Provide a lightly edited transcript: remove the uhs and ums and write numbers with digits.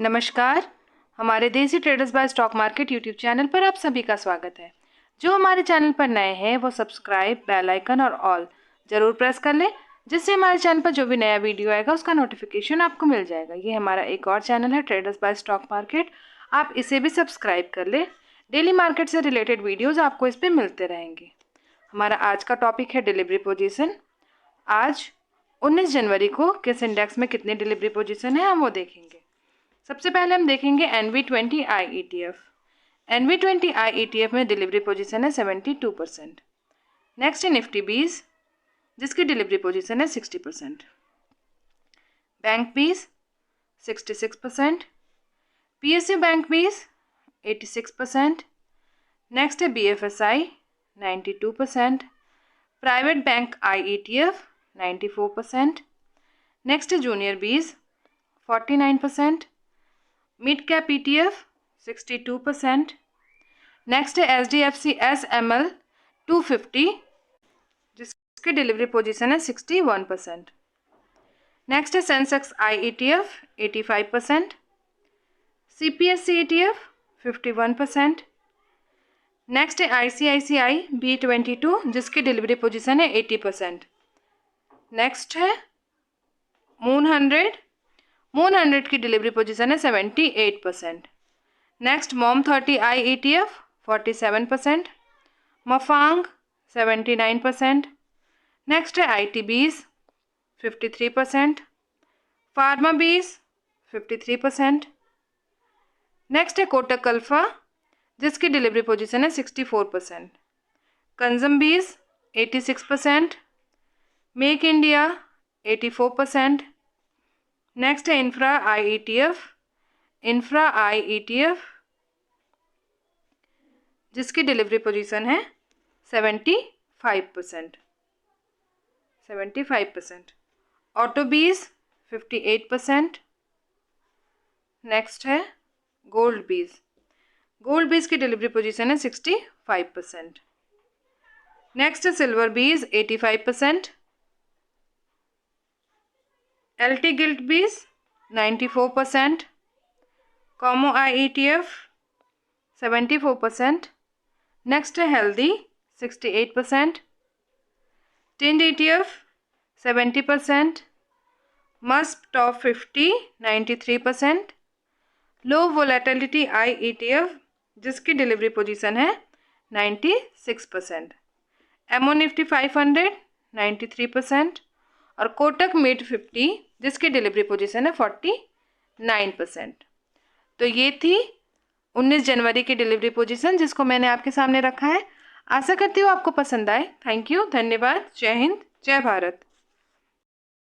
नमस्कार। हमारे Desi traders by stock market YouTube channel पर आप सभी का स्वागत है। जो हमारे चैनल पर नए हैं वो सब्सक्राइब, बेल आइकन और ऑल जरूर प्रेस कर लें, जिससे हमारे चैनल पर जो भी नया वीडियो आएगा उसका नोटिफिकेशन आपको मिल जाएगा। ये हमारा एक और चैनल है ट्रेडर्स बाय स्टॉक मार्केट, आप इसे भी सब्सक्राइब कर लें। डेली मार्केट से रिलेटेड वीडियोज़ आपको इस पर मिलते रहेंगे। हमारा आज का टॉपिक है डिलीवरी पोजीशन। आज 19 जनवरी को किस इंडेक्स में कितनी डिलीवरी पोजीशन है हम वो देखेंगे। सबसे पहले हम देखेंगे NV20I ETF। NV20I ETF में डिलीवरी पोजीशन है 72%। नेक्स्ट है निफ्टी 20, जिसकी डिलीवरी पोजीशन है 60%। बैंक 20 66%। PSU bank 20 86%। नेक्स्ट है BFSI 92%। Private bank I ETF 94%। Next है junior 20 49%। Mid cap ETF 62%। Next है SDFC SML 250, जिसकी डिलीवरी पोजीशन है 61%। नेक्स्ट है Sensex I ETF 85%। CPSC ETF 51%। Next है ICICI B22, जिसकी डिलीवरी पोजीशन है 80%। नेक्स्ट है मून 100 की डिलीवरी पोजीशन है 78%। Next mom 30I ETF 47%। मफांग 79%। Next है ITBs 53%। फार्मा बीस 53%। नेक्स्ट है कोटक अल्फा, जिसकी डिलीवरी पोजीशन है 64%। कंजम बीस 86%। Make India 84%। नेक्स्ट है इंफ्रा आई ETF, जिसकी डिलीवरी पोजीशन है 75%। ऑटो बीस 58%। नेक्स्ट है गोल्ड बीस की डिलीवरी पोजीशन है 65%। नेक्स्ट है सिल्वर बीस 85%। LT गिल्ट बीस 94%। कॉमो I ETF 74%। नेक्स्ट है हेल्दी 68%। टिंड ETF 70%। मस्प top 50 93%। Low volatility I ETF, जिसकी डिलीवरी पोजीशन है 96%। MO Nifty 500 93%। और कोटक मिड 50, जिसकी डिलीवरी पोजीशन है 49%। तो ये थी 19 जनवरी की डिलीवरी पोजीशन, जिसको मैंने आपके सामने रखा है। आशा करती हूँ आपको पसंद आए। थैंक यू, धन्यवाद। जय हिंद, जय भारत।